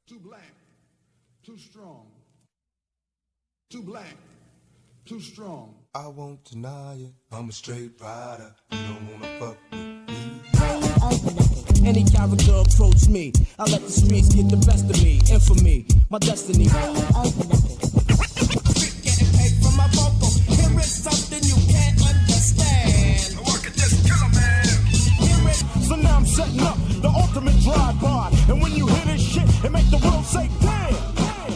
Too black, too strong. Too black, too strong. I won't deny it. I'm a straight rider. You don't wanna fuck with me. Any character approach me, I let the streets get the best of me. Infamy, my destiny. Getting paid for my vocal. Here is something you can't understand. I could just kill a man. Hear it. So now I'm setting up the ultimate drive-by. And when you hear this shit, it make the world say, damn,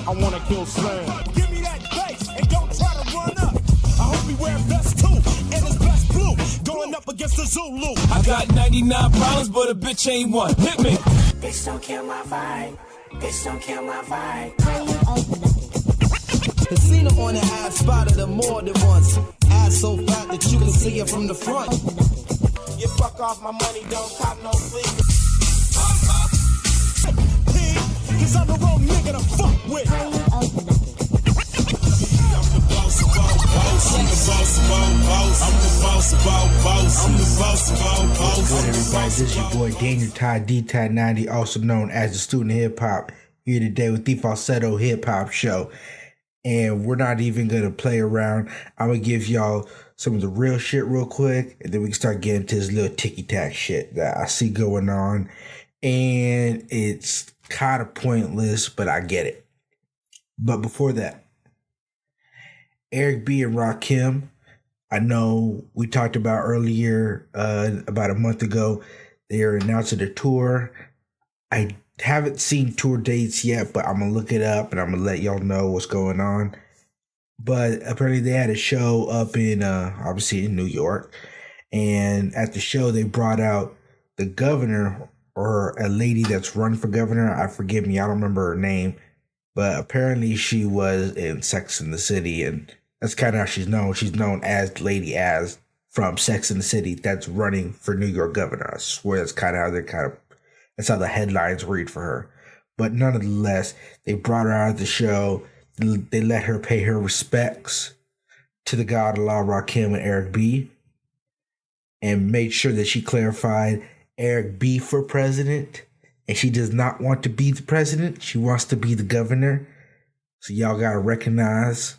I wanna kill Slam. Give me that bass and don't try to run up. I hope he wear vest too, and his best blue. Going up against the Zulu. I got 99 problems, but a bitch ain't one. Hit me. Bitch, don't kill my vibe. Bitch, don't kill my vibe. Casino on the ass, spotted her more than once. Ass so fat that you can see it from the front. You fuck off my money, don't cop no fleas. Cause I'm the wrong nigga to fuck with. I'm the boss of all boss. I'm the boss of all boss. I'm the boss of all boss. I'm the boss of all boss. Good everybody, this is your boy Daniel Ty D-Ty90, also known as the Student Hip Hop, here today with the Falsetto Hip Hop Show. And we're not even going to play around. I'm going to give y'all some of the real shit real quick, and then we can start getting to this little ticky-tack shit that I see going on. And it's kind of pointless, but I get it. But before that, Eric B and Rakim, I know we talked about earlier, about a month ago, they're announcing a tour. I haven't seen tour dates yet, but I'm going to look it up and I'm going to let y'all know what's going on. But apparently they had a show up in, obviously in New York. And at the show, they brought out the governor or a lady that's running for governor. I forgive me, I don't remember her name. But apparently she was in Sex and the City, and that's kind of how she's known. She's known as Lady Az from Sex and the City that's running for New York governor. I swear that's kind of how that's how the headlines read for her. But nonetheless, they brought her out of the show. They let her pay her respects to the God Allah, Rakim, and Eric B. And made sure that she clarified Eric B for president. And she does not want to be the president. She wants to be the governor. So y'all got to recognize.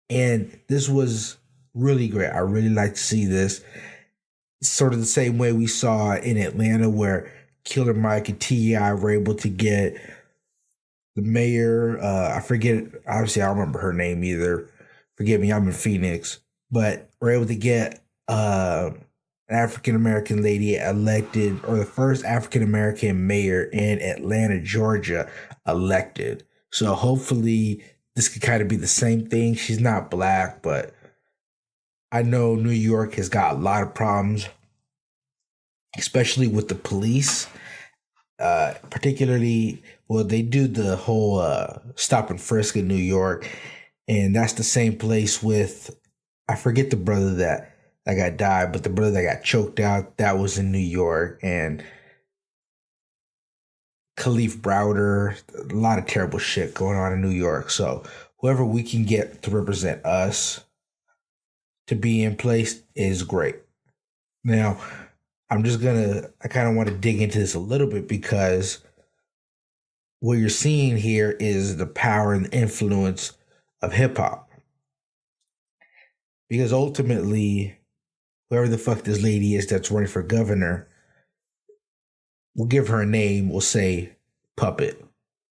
And this was really great. I really like to see this. Sort of the same way we saw in Atlanta where Killer Mike and T.I. were able to get the mayor. I forget. Obviously, I don't remember her name either. Forgive me, I'm in Phoenix. But we're able to get an African-American lady elected, or the first African-American mayor in Atlanta, Georgia, elected. So hopefully this could kind of be the same thing. She's not black, but I know New York has got a lot of problems, especially with the police. Particularly, well, they do the whole stop and frisk in New York. And that's the same place with, I forget the brother that got died, but the brother that got choked out, that was in New York. And Khalif Browder, a lot of terrible shit going on in New York. So whoever we can get to represent us to be in place is great. Now, I kind of want to dig into this a little bit, because what you're seeing here is the power and the influence of hip hop. Because ultimately, whoever the fuck this lady is that's running for governor, we'll give her a name, we'll say Puppet.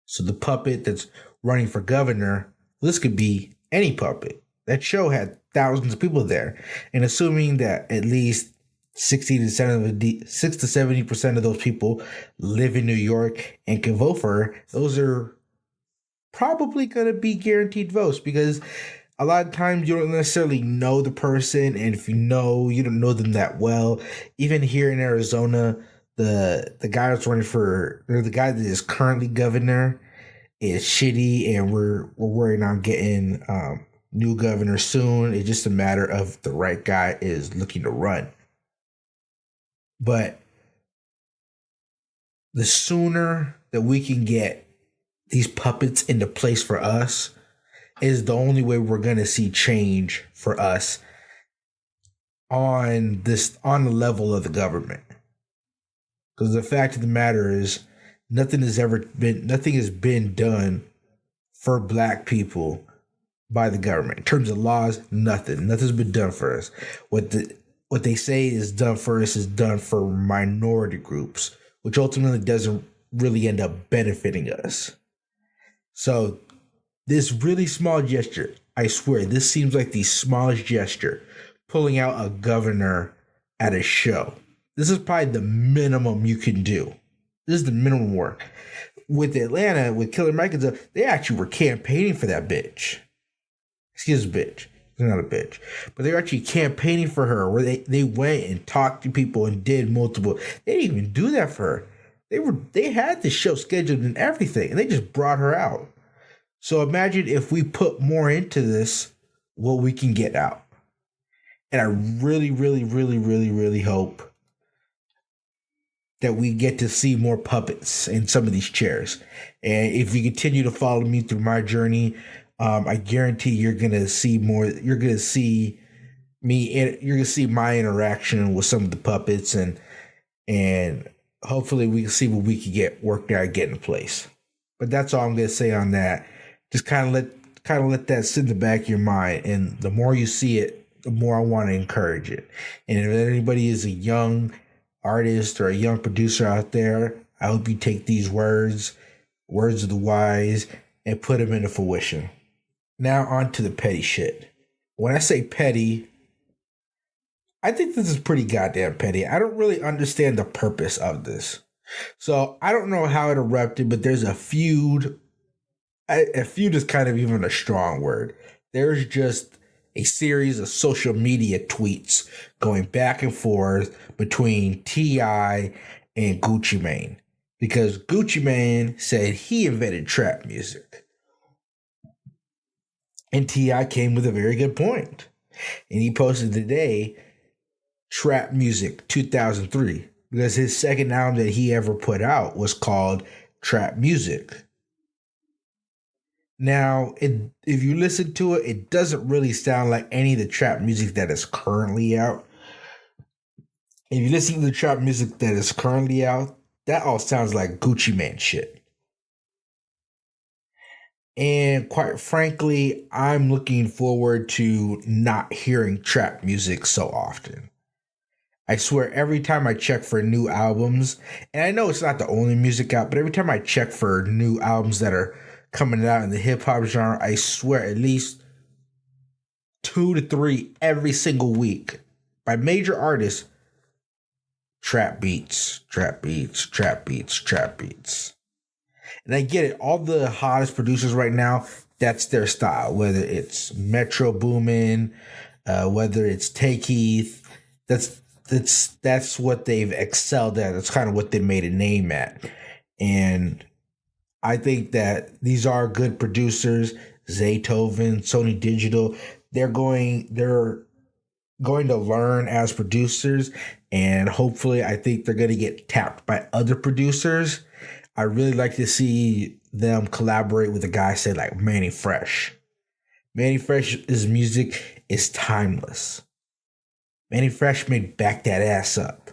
So the puppet that's running for governor, this could be any puppet. That show had thousands of people there. And assuming that at least 6 to 70% of those people live in New York and can vote for her, those are probably going to be guaranteed votes, because a lot of times you don't necessarily know the person, and if you know, you don't know them that well. Even here in Arizona, the guy that's running the guy that is currently governor is shitty, and we're worried on getting new governor soon. It's just a matter of the right guy is looking to run. But the sooner that we can get these puppets into place for us is the only way we're going to see change for us on the level of the government. Because the fact of the matter is, Nothing has been done for black people by the government. In terms of laws, nothing's been done for us. What they say is done for us is done for minority groups, which ultimately doesn't really end up benefiting us. So this really small gesture, I swear, this seems like the smallest gesture, pulling out a governor at a show. This is probably the minimum you can do. This is the minimum work. With Atlanta, with Killer Mike and stuff, they actually were campaigning for that bitch. Excuse me, bitch. She's not a bitch. But they were actually campaigning for her, where they went and talked to people and did multiple. They didn't even do that for her. They had the show scheduled and everything, and they just brought her out. So imagine if we put more into this, what we can get out. And I really, really, really, really, really hope that we get to see more puppets in some of these chairs. And if you continue to follow me through my journey, I guarantee you're gonna see more. You're gonna see me. You're gonna see my interaction with some of the puppets, and hopefully we can see what we can get worked out, get in place. But that's all I'm gonna say on that. Just kind of let that sit in the back of your mind, and the more you see it, the more I want to encourage it. And if anybody is a young artist or a young producer out there, I hope you take these words of the wise, and put them into fruition. Now on to the petty shit. When I say petty, I think this is pretty goddamn petty. I don't really understand the purpose of this. So I don't know how it erupted, but there's a feud. A feud is kind of even a strong word. There's just a series of social media tweets going back and forth between T.I. and Gucci Mane. Because Gucci Mane said he invented trap music. And T.I. came with a very good point. And he posted today, Trap Music 2003. Because his second album that he ever put out was called Trap Music. Now, if you listen to it, it doesn't really sound like any of the trap music that is currently out. If you listen to the trap music that is currently out, that all sounds like Gucci Mane shit. And quite frankly, I'm looking forward to not hearing trap music so often. I swear, every time I check for new albums, and I know it's not the only music out, but every time I check for new albums that are coming out in the hip-hop genre, I swear at least 2 to 3 every single week by major artists. Trap beats, trap beats, trap beats, trap beats. And I get it. All the hottest producers right now, that's their style. Whether it's Metro Boomin, whether it's Tay Keith, that's what they've excelled at. That's kind of what they made a name at. And I think that these are good producers. Zaytoven, Sony Digital, they're going to learn as producers, and hopefully I think they're going to get tapped by other producers. I really like to see them collaborate with a guy, say like Manny Fresh. Manny Fresh's music is timeless. Manny Fresh made Back That Ass Up.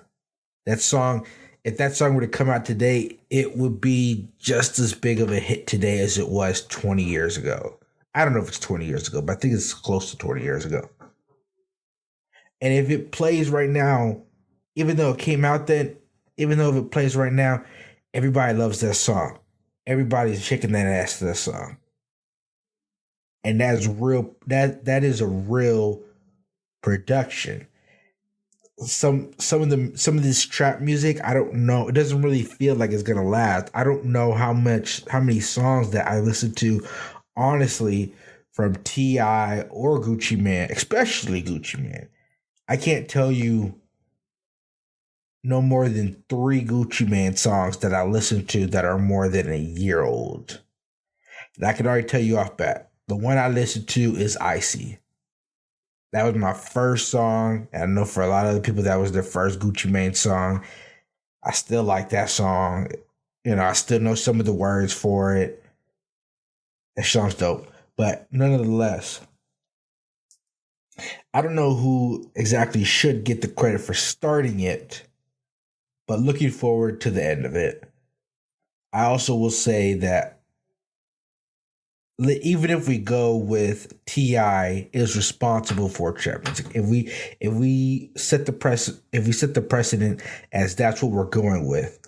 That song, if that song were to come out today, it would be just as big of a hit today as it was 20 years ago. I don't know if it's 20 years ago, but I think it's close to 20 years ago. And if it plays right now, even though it came out then, even though if it plays right now, everybody loves that song. Everybody's shaking that ass to that song. And that's real. That is a real production. Some of this trap music, I don't know. It doesn't really feel like it's gonna last. I don't know how many songs that I listen to, honestly, from T.I. or Gucci Mane, especially Gucci Mane. I can't tell you no more than 3 Gucci Mane songs that I listen to that are more than a year old. And I can already tell you off bat, the one I listen to is Icy. That was my first song. And I know for a lot of other people, that was their first Gucci Mane song. I still like that song. You know, I still know some of the words for it. That song's dope. But nonetheless, I don't know who exactly should get the credit for starting it, but looking forward to the end of it. I also will say that even if we go with Ti is responsible for trap music, if we set the precedent as that's what we're going with,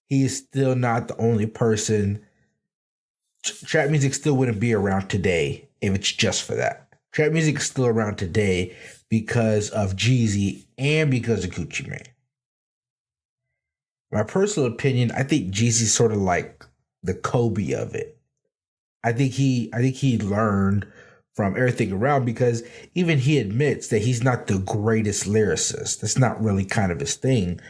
he is still not the only person. Trap music still wouldn't be around today if it's just for that. Trap music is still around today because of Jeezy and because of Gucci Mane. My personal opinion, I think Jeezy's sort of like the Kobe of it. I think he learned from everything around, because even he admits that he's not the greatest lyricist. That's not really kind of his thing.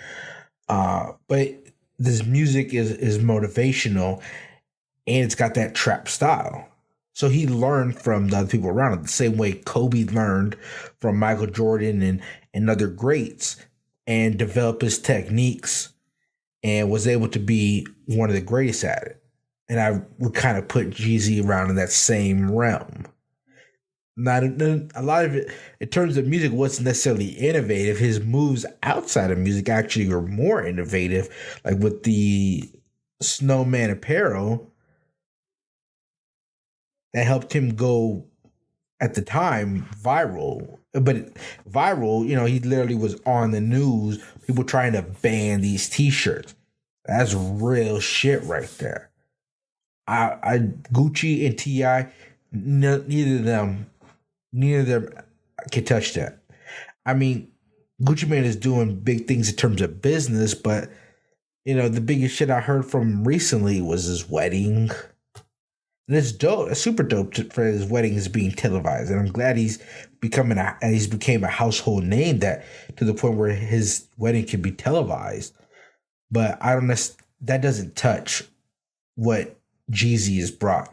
But this music is motivational, and it's got that trap style. So he learned from the other people around him, the same way Kobe learned from Michael Jordan and other greats, and developed his techniques and was able to be one of the greatest at it. And I would kind of put Jeezy around in that same realm. Not a lot of it, in terms of music, wasn't necessarily innovative. His moves outside of music actually were more innovative, like with the Snowman apparel that helped him go, at the time, viral. But viral, he literally was on the news, people trying to ban these t-shirts. That's real shit right there. Gucci and Ti, neither of them can touch that. I mean, Gucci Mane is doing big things in terms of business, but the biggest shit I heard from recently was his wedding. And it's dope. It's super dope for his wedding is being televised, and I'm glad he's became a household name, that to the point where his wedding can be televised. But that doesn't touch what Jeezy is brought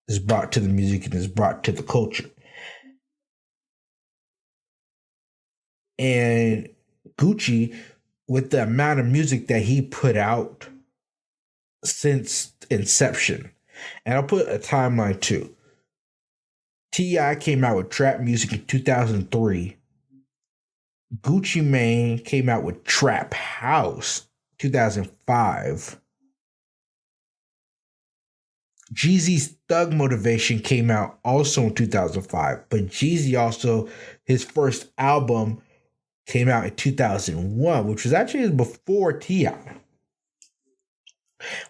to the music and is brought to the culture. And Gucci, with the amount of music that he put out since inception, and I'll put a timeline too. T.I. came out with trap music in 2003. Gucci Mane came out with Trap House 2005. Jeezy's Thug Motivation came out also in 2005, but Jeezy also, his first album came out in 2001, which was actually before T.I.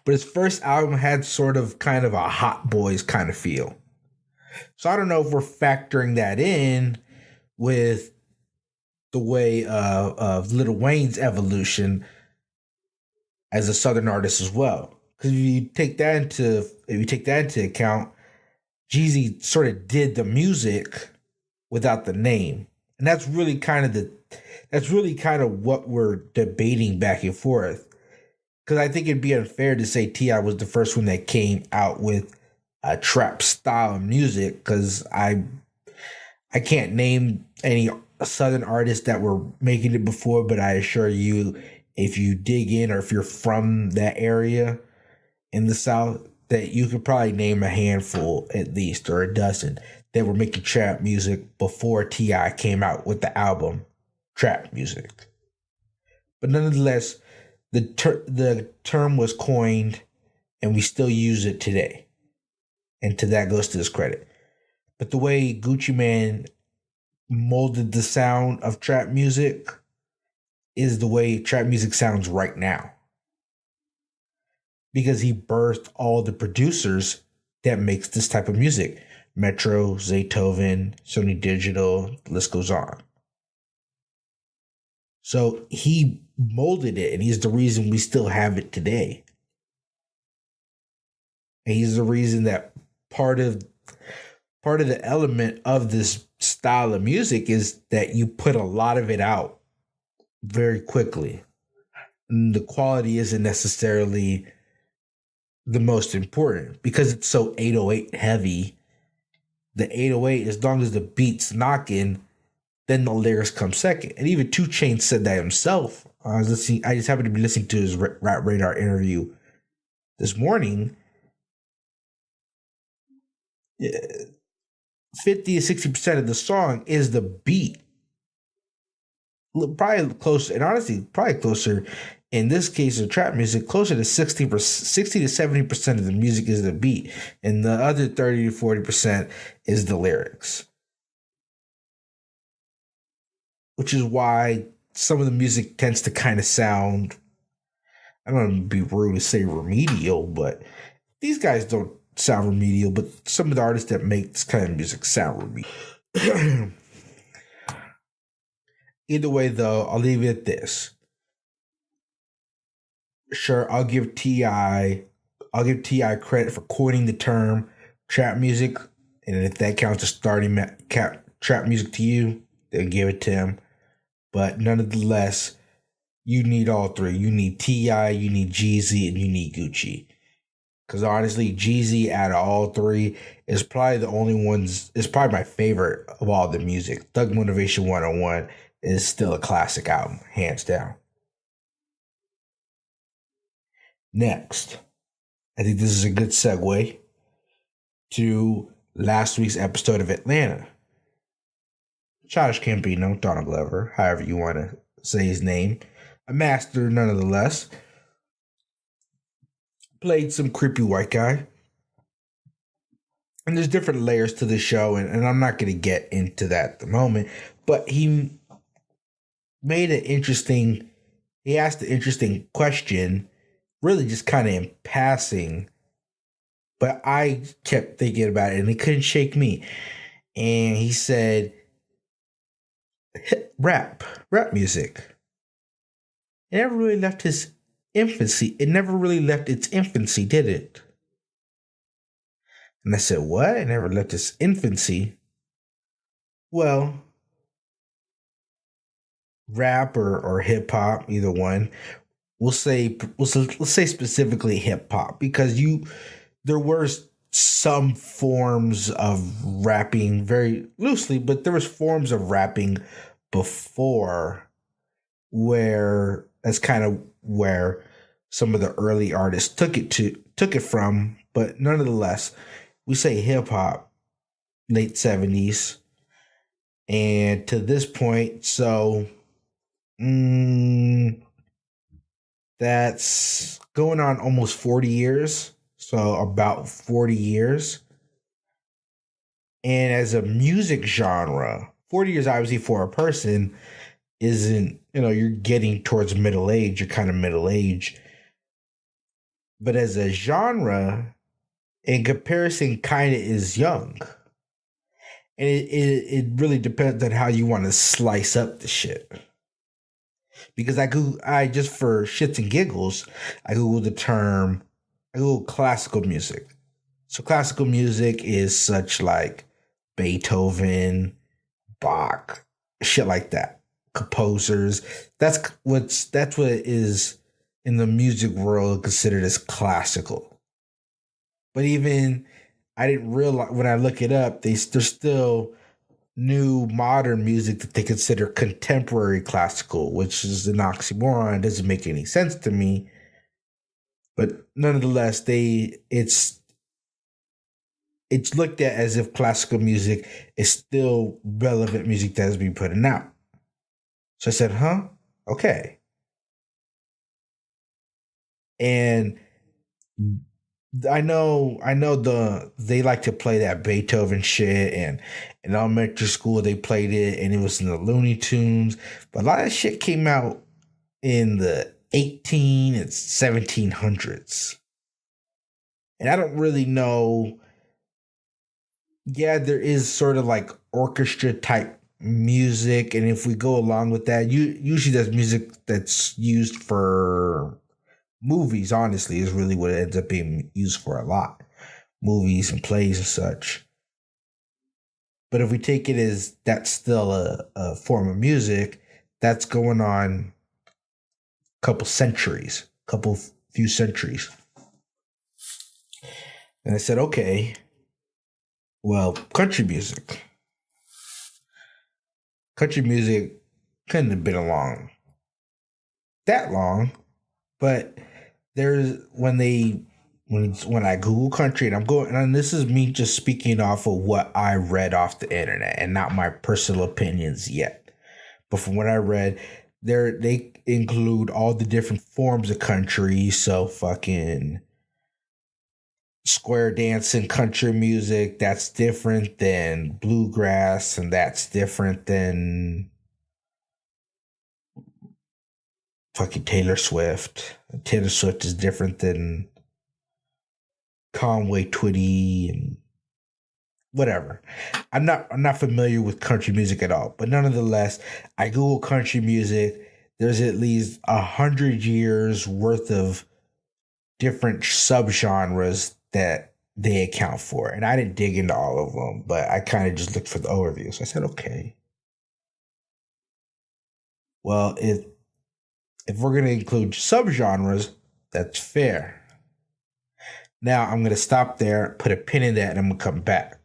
But his first album had sort of kind of a Hot Boys kind of feel. So I don't know if we're factoring that in with the way of Lil Wayne's evolution as a Southern artist as well. Because if you take that into account, Jeezy sort of did the music without the name, and that's really kind of what we're debating back and forth. Because I think it'd be unfair to say T.I. was the first one that came out with a trap style of music, because I can't name any Southern artists that were making it before, but I assure you, if you dig in, or if you're from that area in the South, that you could probably name a handful at least, or a dozen, that were making trap music before T.I. came out with the album Trap Music. But nonetheless, the term was coined, and we still use it today. And to that goes to his credit. But the way Gucci Mane molded the sound of trap music is the way trap music sounds right now. Because he birthed all the producers that makes this type of music. Metro, Zaytoven, Sony Digital, the list goes on. So he molded it, and he's the reason we still have it today. And he's the reason that part of the element of this style of music is that you put a lot of it out very quickly. And the quality isn't necessarily the most important, because it's so 808 heavy. The 808, as long as the beat's knocking, then the lyrics come second. And even 2 Chainz said that himself. I just happened to be listening to his Rap Radar interview this morning. 50 to 60% of the song is the beat. Probably closer, and honestly, probably closer In this case of trap music, closer to 60 to 70% of the music is the beat, and the other 30 to 40% is the lyrics. Which is why some of the music tends to kind of sound, I don't want to be rude to say remedial, but these guys don't sound remedial, but some of the artists that make this kind of music sound remedial. Either way, though, I'll leave it at this. Sure, I'll give T.I. credit for coining the term trap music, and if that counts as starting trap music to you, then give it to him. But nonetheless, you need all three. You need T.I., you need Jeezy, and you need Gucci. Because honestly, Jeezy out of all three is probably the only ones, is probably my favorite of all the music. Thug Motivation 101 is still a classic album, hands down. Next, I think this is a good segue to last week's episode of Atlanta. Childish Gambino, Donald Glover, however you want to say his name, a master nonetheless, played some creepy white guy. And there's different layers to the show, and I'm not going to get into that at the moment, but he asked an interesting question, really just kind of in passing, but I kept thinking about it and it couldn't shake me. And he said, rap music. It never really left its infancy, did it? And I said, what? It never left its infancy? Well, rap or hip hop, either one. Let's say specifically hip hop, because there were some forms of rapping, very loosely, but there was forms of rapping before where that's kind of where some of the early artists took it from. But nonetheless, we say hip hop, late 70s, and to this point, so that's going on almost 40 years. So about 40 years. And as a music genre, 40 years obviously for a person isn't, you're getting towards middle age, you're kind of middle age. But as a genre, in comparison, kind of is young. And it really depends on how you want to slice up the shit. Because I just for shits and giggles, I Googled classical music. So classical music is such like Beethoven, Bach, shit like that. Composers. That's what is in the music world considered as classical. But even I didn't realize when I look it up, there's still new modern music that they consider contemporary classical, which is an oxymoron. It doesn't make any sense to me. But nonetheless, it's looked at as if classical music is still relevant music that is being put out. So I said, huh? Okay. And I know they like to play that Beethoven shit, and in elementary school they played it and it was in the Looney Tunes, but a lot of shit came out in the 18 and 1700s. And I don't really know. Yeah, there is sort of like orchestra type music, and if we go along with that, usually that's music that's used for movies, honestly, is really what it ends up being used for a lot. Movies and plays and such. But if we take it as that's still a form of music, that's going on few centuries. And I said, okay, well, country music couldn't have been along that long, but there's when I Google country, and this is me just speaking off of what I read off the internet and not my personal opinions yet, but from what I read, include all the different forms of country. So fucking square dancing country music, that's different than bluegrass, and that's different than fucking Taylor Swift. Taylor Swift is different than Conway Twitty and whatever. I'm not familiar with country music at all, but nonetheless, I Google country music. There's at least 100 years worth of different subgenres that they account for. And I didn't dig into all of them, but I kind of just looked for the overview. So I said, okay. Well, if we're going to include subgenres, that's fair. Now I'm going to stop there, put a pin in that, and I'm going to come back.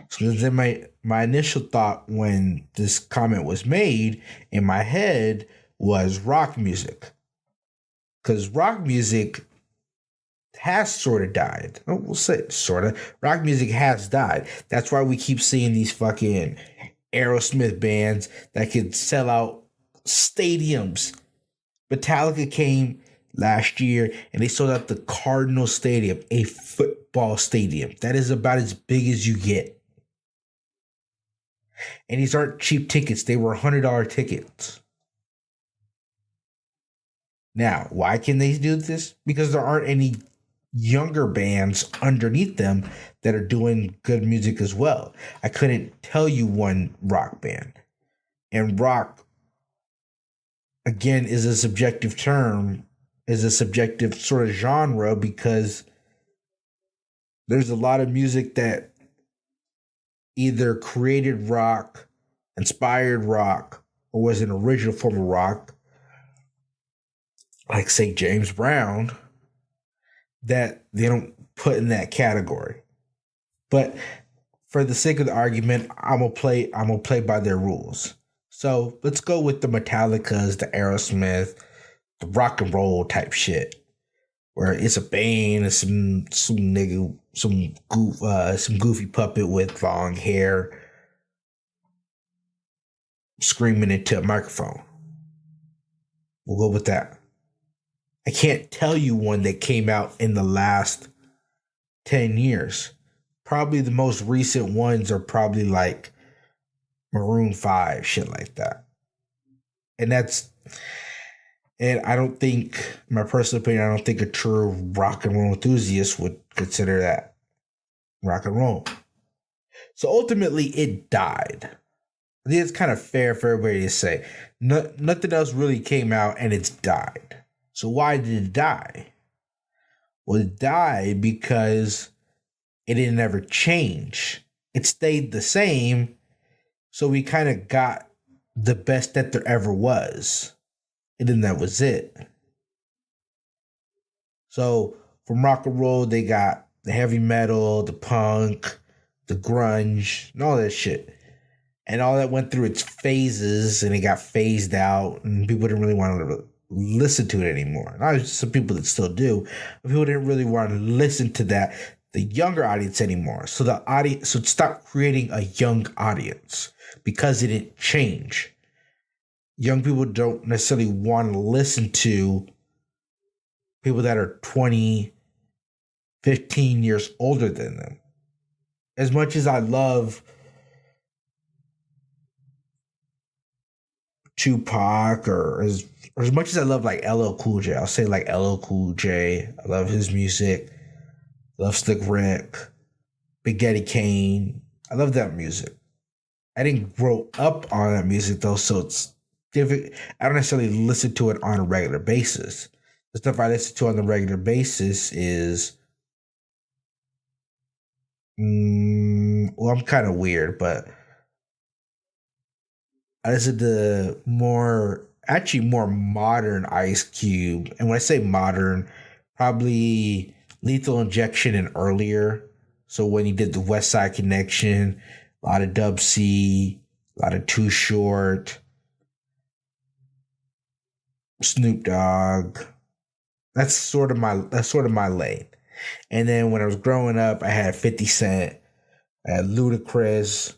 So then my initial thought when this comment was made in my head was rock music. Because rock music has sort of died. We'll say sort of. Rock music has died. That's why we keep seeing these fucking Aerosmith bands that could sell out stadiums. Metallica came last year and they sold out the Cardinal Stadium, a football stadium. That is about as big as you get. And these aren't cheap tickets. They were $100 tickets. Now, why can they do this? Because there aren't any younger bands underneath them that are doing good music as well. I couldn't tell you one rock band. And rock, again, is a subjective term, is a subjective sort of genre, because there's a lot of music that either created rock, inspired rock, or was an original form of rock, like say James Brown, that they don't put in that category. But for the sake of the argument, I'm gonna play by their rules. So let's go with the Metallicas, the Aerosmith, the rock and roll type shit, where it's a band and some nigga, some goofy puppet with long hair screaming into a microphone. We'll go with that. I can't tell you one that came out in the last 10 years. Probably the most recent ones are probably like Maroon 5, shit like that. And I don't think, my personal opinion, I don't think a true rock and roll enthusiast would consider that rock and roll. So ultimately, it died. I think it's kind of fair for everybody to say. Nothing else really came out and it's died. So why did it die? Well, it died because it didn't ever change. It stayed the same. So we kind of got the best that there ever was. And then that was it. So from rock and roll, they got the heavy metal, the punk, the grunge, and all that shit. And all that went through its phases and it got phased out and people didn't really want to listen to it anymore. Not some people that still do, but people didn't really want to listen to the younger audience anymore. So the audience, so stop creating a young audience because it didn't change. Young people don't necessarily want to listen to people that are 20, 15 years older than them. As much as I love Tupac or as much as I love like LL Cool J, I'll say like LL Cool J. I love his music. Love Slick Rick, Big Daddy Kane. I love that music. I didn't grow up on that music though, so it's different. I don't necessarily listen to it on a regular basis. The stuff I listen to on a regular basis is, well, I'm kind of weird, but I listen to more modern Ice Cube. And when I say modern, probably Lethal Injection and earlier. So when he did the West Side Connection, a lot of Dub C, a lot of Too Short, Snoop Dogg. That's sort of my lane. And then when I was growing up, I had 50 Cent, I had Ludacris,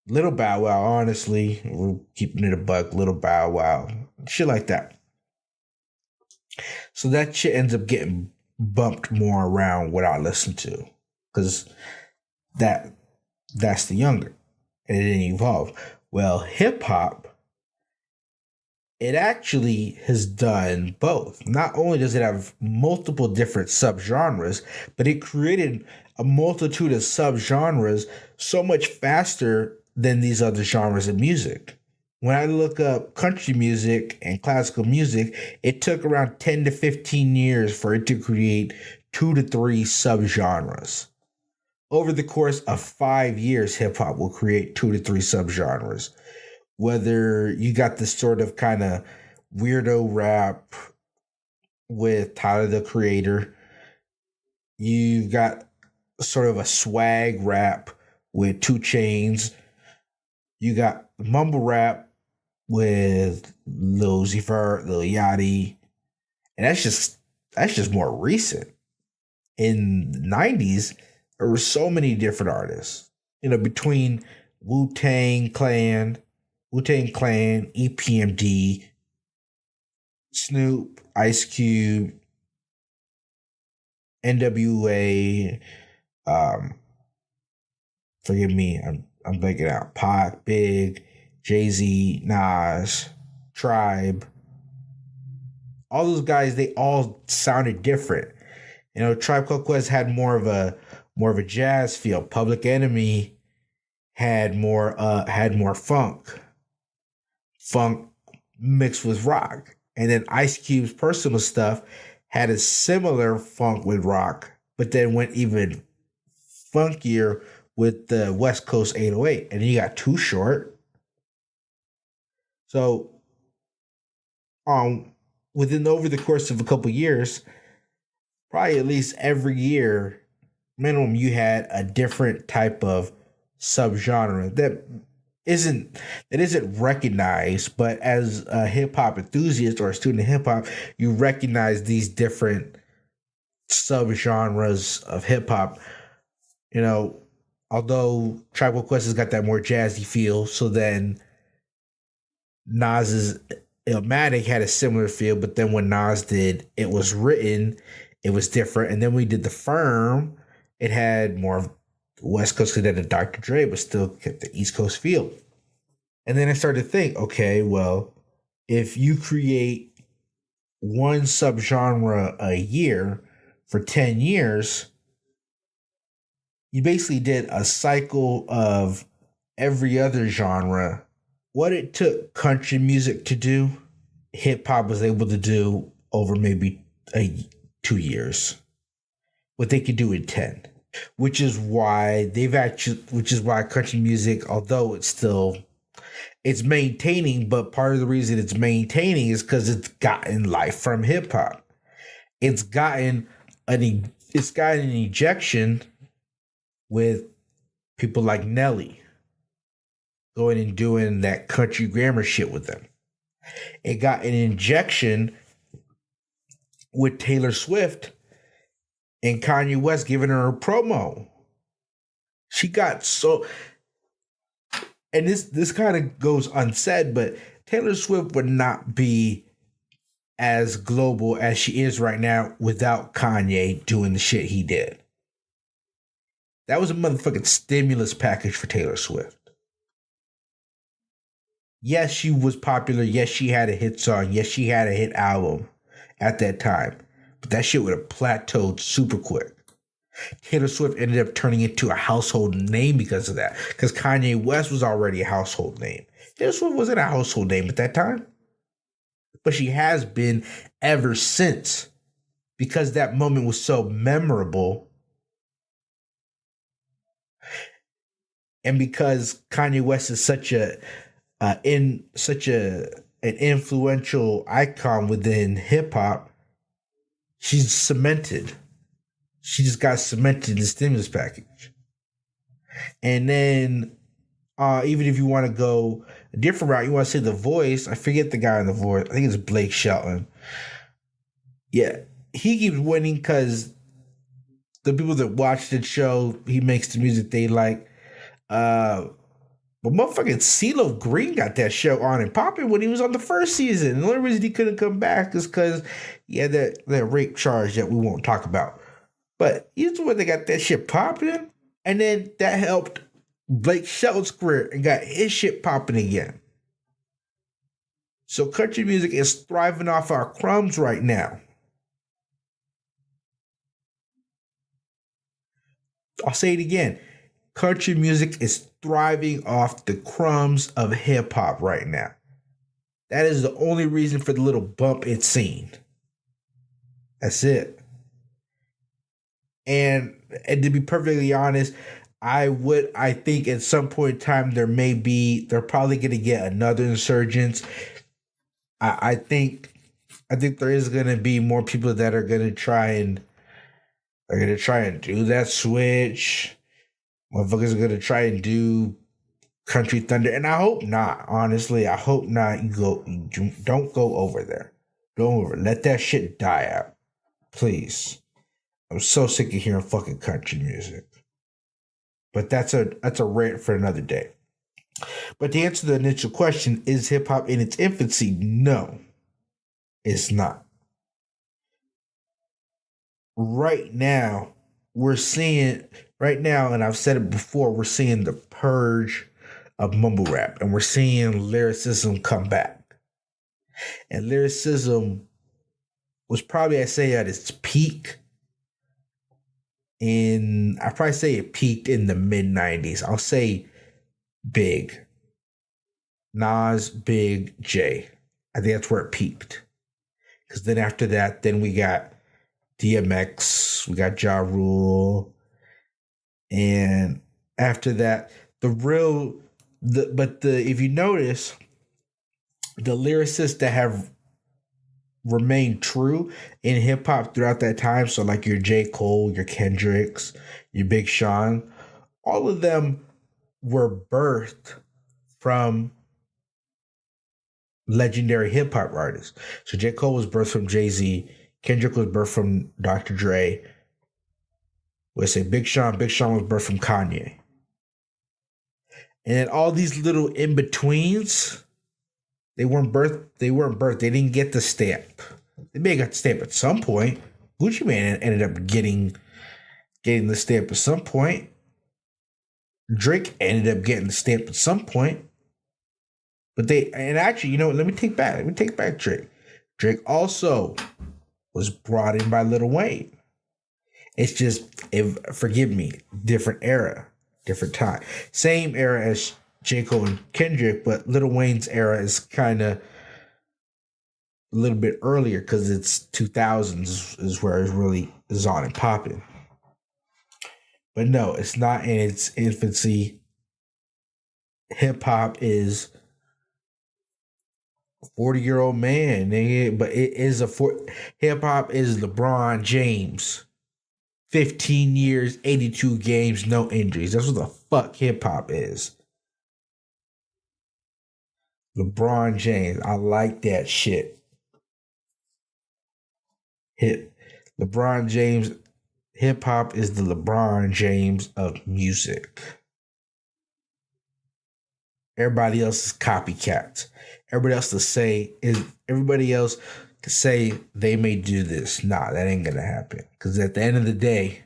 Little Bow Wow, honestly. We're keeping it a buck, Little Bow Wow. Shit like that. So that shit ends up getting bumped more around what I listen to. Because that's the younger. And it didn't evolve. Well, hip hop, it actually has done both. Not only does it have multiple different subgenres, but it created a multitude of subgenres so much faster than these other genres of music. When I look up country music and classical music, it took around 10 to 15 years for it to create 2 to 3 subgenres. Over the course of 5 years, hip hop will create 2 to 3 subgenres. Whether you got this sort of kind of weirdo rap with Tyler the Creator, you got sort of a swag rap with 2 Chainz, you got mumble rap with Lil Uzi Vert, Lil Yachty, and that's just more recent. In the 90s, there were so many different artists, between Wu-Tang Clan, EPMD, Snoop, Ice Cube, NWA, forgive me, I'm blanking out. Pac, Big, Jay-Z, Nas, Tribe. All those guys, they all sounded different. Tribe Called Quest had more of a jazz feel. Public Enemy had more funk mixed with rock. And then Ice Cube's personal stuff had a similar funk with rock, but then went even funkier with the West Coast 808. And then you got Too Short. So over the course of a couple years, probably at least every year minimum, you had a different type of subgenre that isn't recognized, but as a hip hop enthusiast or a student of hip hop, you recognize these different subgenres of hip hop. Although Tribe Called Quest has got that more jazzy feel, so then Nas's Illmatic had a similar feel, but then when Nas did It Was Written, it was different. And then we did The Firm, it had more of West Coast because it had a Dr. Dre, but still kept the East Coast feel. And then I started to think, okay, well, if you create one subgenre a year for 10 years, you basically did a cycle of every other genre. What it took country music to do, hip hop was able to do over maybe 2 years. What they could do in 10. Which is why country music, although it's maintaining, but part of the reason it's maintaining is because it's gotten life from hip hop. It's gotten an ejection with people like Nelly going and doing that country grammar shit with them. It got an injection with Taylor Swift and Kanye West giving her a promo. She got so... And this kind of goes unsaid, but Taylor Swift would not be as global as she is right now without Kanye doing the shit he did. That was a motherfucking stimulus package for Taylor Swift. Yes, she was popular. Yes, she had a hit song. Yes, she had a hit album at that time. But that shit would have plateaued super quick. Taylor Swift ended up turning into a household name because of that. Because Kanye West was already a household name. Taylor Swift wasn't a household name at that time. But she has been ever since. Because that moment was so memorable. And because Kanye West is such an influential icon within hip hop, she's cemented. She just got cemented in the stimulus package. And then, even if you want to go a different route, you want to say The Voice. I forget the guy in The Voice. I think it's Blake Shelton. Yeah, he keeps winning because the people that watch the show, he makes the music they like. But motherfucking CeeLo Green got that show on and popping when he was on the first season. And the only reason he couldn't come back is because he had that rape charge that we won't talk about. But he's the one that got that shit popping. And then that helped Blake Shelton's career and got his shit popping again. So country music is thriving off our crumbs right now. I'll say it again. Country music is thriving off the crumbs of hip hop right now. That is the only reason for the little bump it's seen. That's it. And to be perfectly honest, I think at some point in time they're probably going to get another insurgence. I think there is going to be more people that are going to try and do that switch. Motherfuckers are going to try and do Country Thunder. And I hope not, honestly. I hope not. Don't go over there. Don't let that shit die out. Please. I'm so sick of hearing fucking country music. But that's a rant for another day. But to answer the initial question, is hip hop in its infancy? No, it's not. Right now, and I've said it before, we're seeing the purge of mumble rap, and we're seeing lyricism come back. And lyricism was probably, I'd say, at its peak I'd probably say it peaked in the mid-90s. I'll say Big. Nas, Big, J. I think that's where it peaked. Because then after that, then we got DMX, we got Ja Rule, and after that, if you notice, the lyricists that have remained true in hip hop throughout that time, so like your J. Cole, your Kendricks, your Big Sean, all of them were birthed from legendary hip hop artists. So J. Cole was birthed from Jay-Z, Kendrick was birthed from Dr. Dre. Let's say Big Sean was birthed from Kanye. And then all these little in-betweens, they weren't birthed. They didn't get the stamp. They may have got the stamp at some point. Gucci Mane ended up getting the stamp at some point. Drake ended up getting the stamp at some point. But actually, let me take back Drake. Drake also was brought in by Lil Wayne. It's just, forgive me, different era, different time. Same era as J. Cole and Kendrick, but Lil Wayne's era is kind of a little bit earlier because it's 2000s is where it really is on and popping. But no, it's not in its infancy. Hip hop is 40-year-old man, nigga, but hip hop is LeBron James. 15 years, 82 games, no injuries. That's what the fuck hip hop is. LeBron James. I like that shit. LeBron James. Hip hop is the LeBron James of music. Everybody else is copycats. Everybody else can say they may do this. Nah, that ain't gonna happen. Because at the end of the day,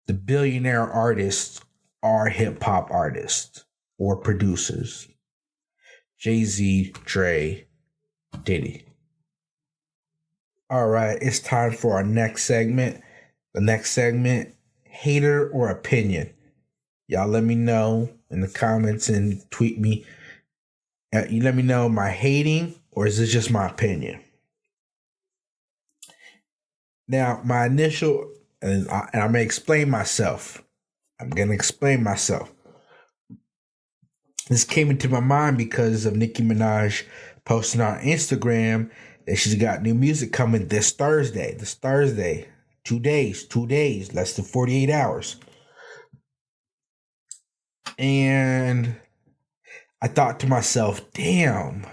the billionaire artists are hip hop artists or producers. Jay-Z, Dre, Diddy. All right, it's time for our next segment. The next segment, hater or opinion. Y'all let me know in the comments and tweet me. You let me know, am I hating or is this just my opinion? Now, my initial, and I'm going to explain myself. This came into my mind because of Nicki Minaj posting on Instagram that she's got new music coming this Thursday. 2 days, less than 48 hours. And I thought to myself, damn,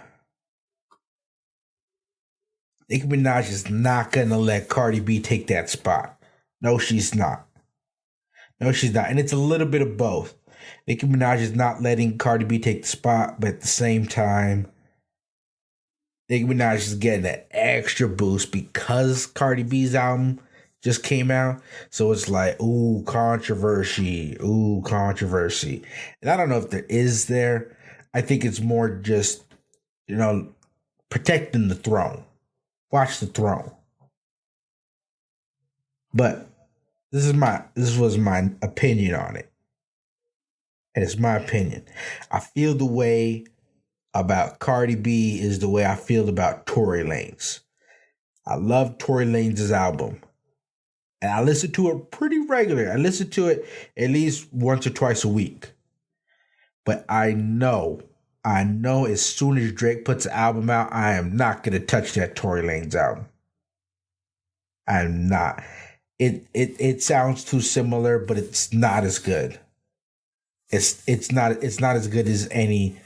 Nicki Minaj is not going to let Cardi B take that spot. No, she's not. And it's a little bit of both. Nicki Minaj is not letting Cardi B take the spot, but at the same time, Nicki Minaj is getting an extra boost because Cardi B's album just came out. So it's like, ooh, controversy. Ooh, controversy. And I don't know if there is there. I think it's more just, protecting the throne. Watch the throne. But this was my opinion on it. And it's my opinion. I feel the way about Cardi B is the way I feel about Tory Lanez. I love Tory Lanez' album. And I listen to it pretty regular. I listen to it at least once or twice a week. But I know as soon as Drake puts an album out, I am not going to touch that Tory Lanez album. I'm not. It sounds too similar, but it's not as good. It's not as good as any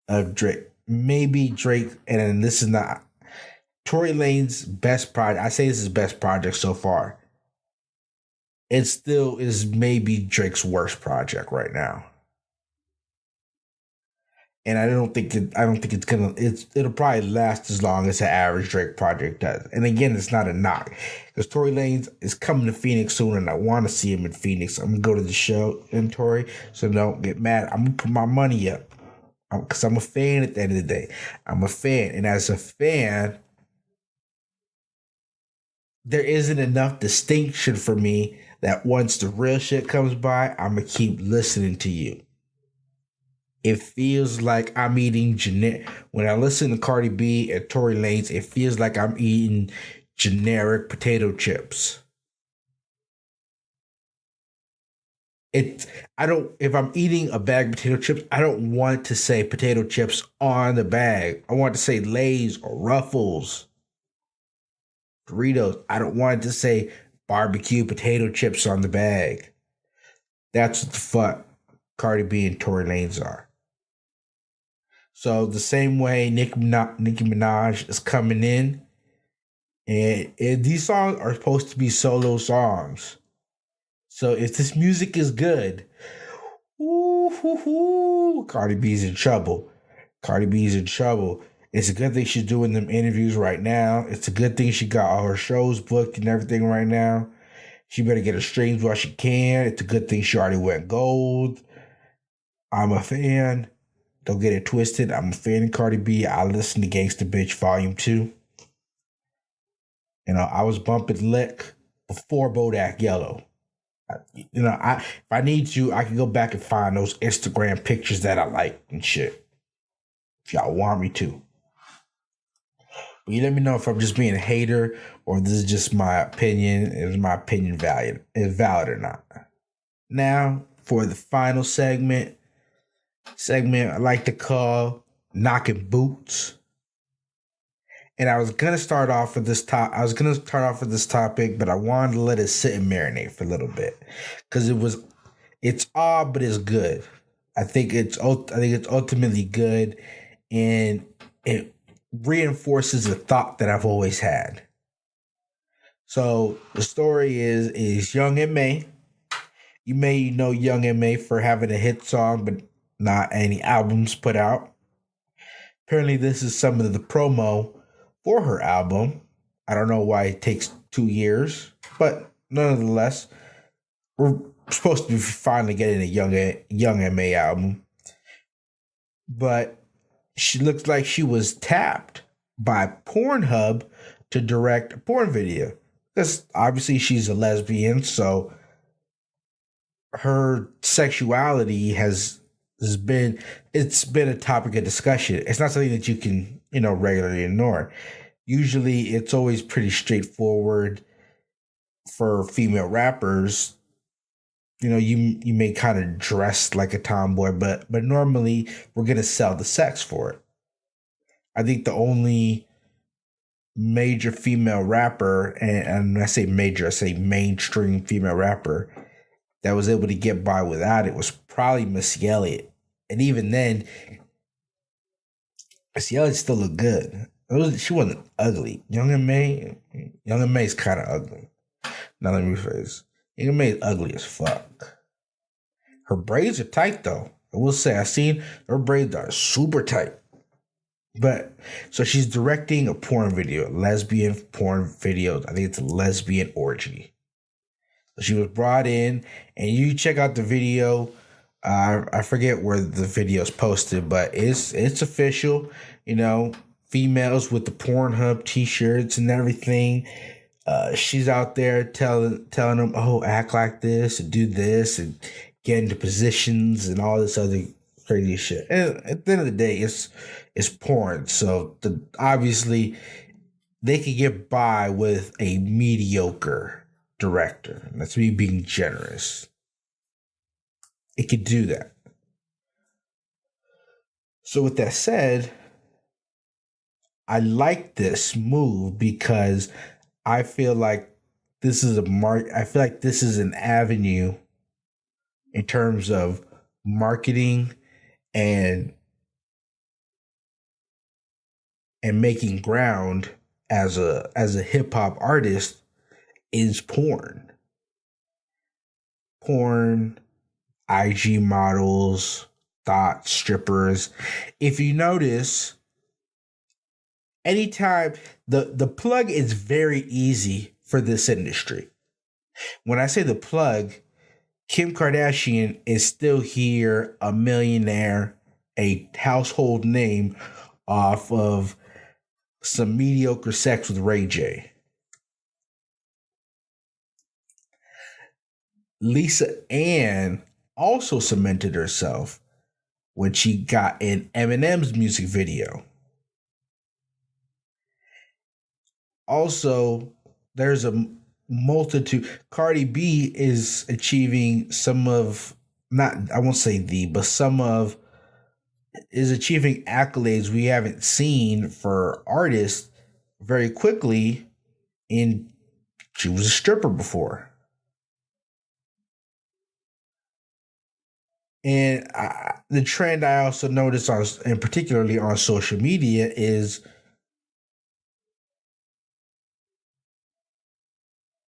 of Drake. Maybe Drake, and this is not Tory Lanez's best project. I say this is his best project so far. It still is maybe Drake's worst project right now. And I don't think it'll probably last as long as the average Drake project does. And again, it's not a knock. Because Tory Lanez is coming to Phoenix soon and I want to see him in Phoenix. I'm gonna go to the show in Tory, so don't get mad. I'm gonna put my money up. Because I'm a fan at the end of the day. I'm a fan. And as a fan, there isn't enough distinction for me that once the real shit comes by, I'm going to keep listening to you. It feels like I'm eating generic. When I listen to Cardi B and Tory Lanez, it feels like I'm eating generic potato chips. If I'm eating a bag of potato chips, I don't want to say potato chips on the bag. I want to say Lay's or Ruffles, Doritos. I don't want it to say barbecue potato chips on the bag. That's what the fuck Cardi B and Tory Lanez are. So the same way Nicki Minaj is coming in, and these songs are supposed to be solo songs. So if this music is good, Cardi B's in trouble. Cardi B's in trouble. It's a good thing she's doing them interviews right now. It's a good thing she got all her shows booked and everything right now. She better get her streams while she can. It's a good thing she already went gold. I'm a fan. Don't get it twisted. I'm a fan of Cardi B. I listen to Gangsta Bitch Volume 2. I was bumping Lick before Bodak Yellow. If I need to, I can go back and find those Instagram pictures that I like and shit. If y'all want me to. But you let me know if I'm just being a hater or if this is just my opinion. Is my opinion valid or not? Now, for the final segment I like to call Knocking Boots. And I was gonna start off with this topic, but I wanted to let it sit and marinate for a little bit because it's odd, but it's good. I think it's ultimately good, and it reinforces the thought that I've always had. So the story is Young M.A. You may know Young M.A. for having a hit song, but not any albums put out. Apparently, this is some of the promo for her album. I don't know why it takes 2 years, but nonetheless, we're supposed to be finally getting a Young M.A. album. But she looks like she was tapped by Pornhub to direct a porn video. Because obviously she's a lesbian, so her sexuality has been a topic of discussion. It's not something that you can, regularly ignore. Usually it's always pretty straightforward for female rappers. You may kind of dress like a tomboy, but normally we're going to sell the sex for it. I think the only major female rapper, and when I say major, I say mainstream female rapper that was able to get by without it was probably Missy Elliott. And even then, Missy Elliott still looked good. She wasn't ugly. Young M.A. is kind of ugly. Now let me rephrase. Young M.A. is ugly as fuck. Her braids are tight though. I will say, I seen her braids are super tight. But so she's directing a porn video, a lesbian porn video. I think it's a lesbian orgy. So she was brought in, and you check out the video. I forget where the video is posted, but it's official. You know, females with the Pornhub t-shirts and everything. She's out there telling them, oh, act like this and do this and get into positions and all this other crazy shit. And at the end of the day, it's porn. So obviously they could get by with a mediocre director. That's me being generous. It could do that. So with that said, I like this move because I feel like this is I feel like this is an avenue in terms of marketing and making ground as a hip hop artist is porn. Porn, IG models, thought strippers. If you notice, anytime the plug is very easy for this industry. When I say the plug, Kim Kardashian is still here, a millionaire, a household name off of some mediocre sex with Ray J. Lisa Ann also cemented herself when she got in Eminem's music video. Also, there's a multitude. Cardi B is achieving some of, not, I won't say some of, is achieving accolades we haven't seen for artists very quickly. And she was a stripper before. And the trend I also noticed and particularly on social media, is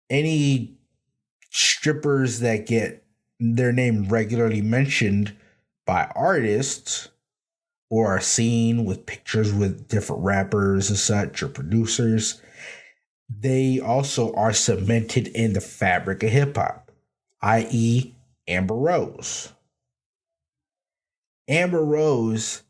any strippers that get their name regularly mentioned by artists or are seen with pictures with different rappers and such or producers, they also are cemented in the fabric of hip hop, i.e. Amber Rose. Amber Rose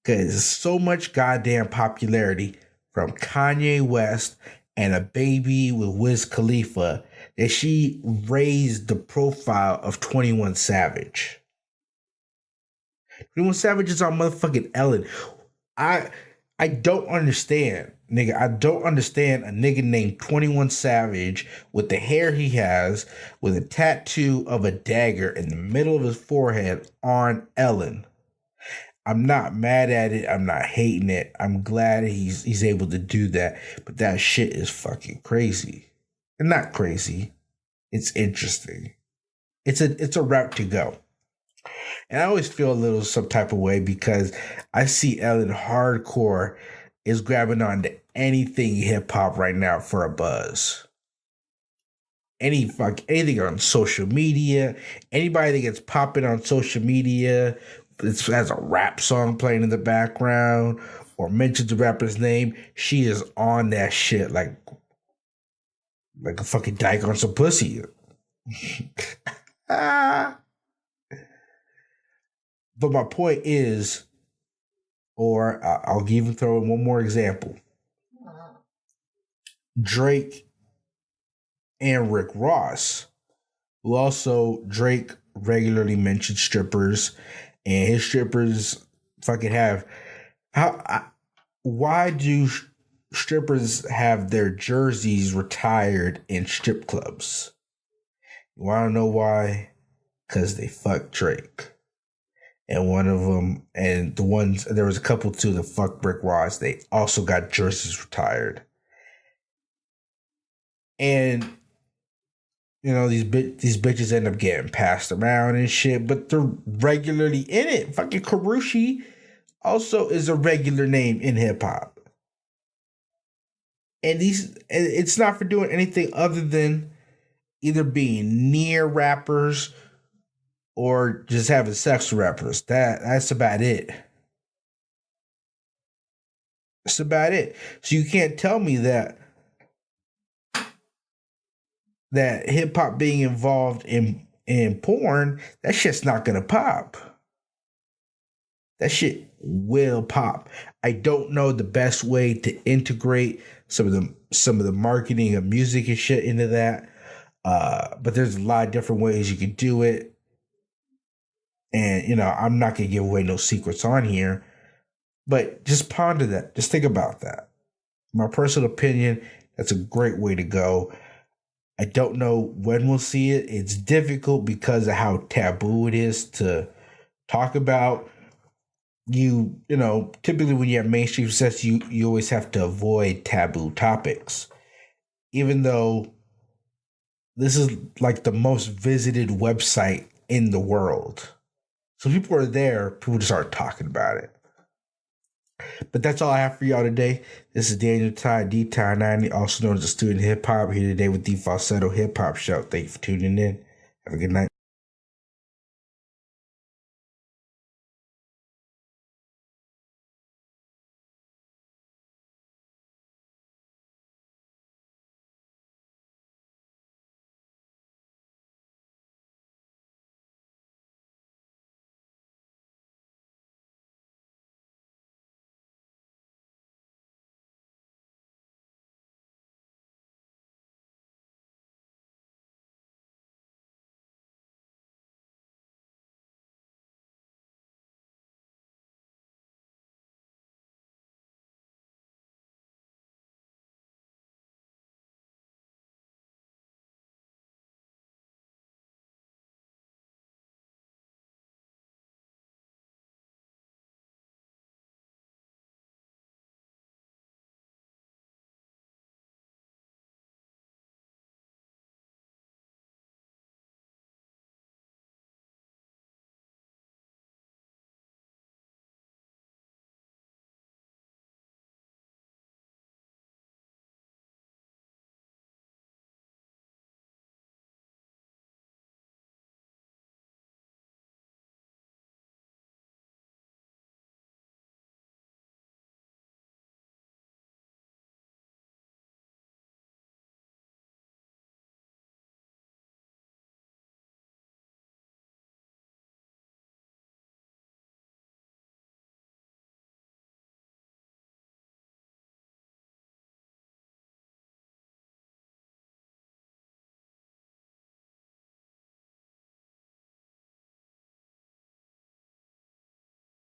gets so much goddamn popularity from Kanye West and a baby with Wiz Khalifa that she raised the profile of 21 Savage. 21 Savage is on motherfucking Ellen. I don't understand, nigga. I don't understand a nigga named 21 Savage with the hair he has, with a tattoo of a dagger in the middle of his forehead on Ellen. I'm not mad at it. I'm not hating it. I'm glad he's able to do that. But that shit is fucking crazy. And not crazy. It's interesting. It's a route to go. And I always feel a little some type of way because I see Ellen hardcore is grabbing on to anything hip hop right now for a buzz. Anything on social media, anybody that gets popping on social media, has a rap song playing in the background or mentions the rapper's name, she is on that shit like a fucking dyke on some pussy. But my point is, or I'll even throw in one more example. Drake and Rick Ross, who also Drake regularly mentions strippers, and his strippers fucking have why do strippers have their jerseys retired in strip clubs? You want to know why? Because they fucked Drake. And one of them, and the ones, there was a couple too that fucked Rick Ross, they also got jerseys retired. And, you know, these bitches end up getting passed around and shit, but they're regularly in it. Fucking Karushi also is a regular name in hip hop. And it's not for doing anything other than either being near rappers or just having sex with rappers. That's about it. That's about it. So you can't tell me that hip hop being involved in porn, that shit's not gonna pop. That shit will pop. I don't know the best way to integrate some of the marketing of music and shit into that. But there's a lot of different ways you can do it. And I'm not gonna give away no secrets on here. But just ponder that. Just think about that. My personal opinion, that's a great way to go. I don't know when we'll see it. It's difficult because of how taboo it is to talk about. Typically when you have mainstream success, you always have to avoid taboo topics. Even though this is like the most visited website in the world. So people are there, people just aren't talking about it. But that's all I have for y'all today. This is Daniel Ty, D-Ty90, also known as the Student Hip Hop, here today with the Falsetto Hip Hop Show. Thank you for tuning in. Have a good night.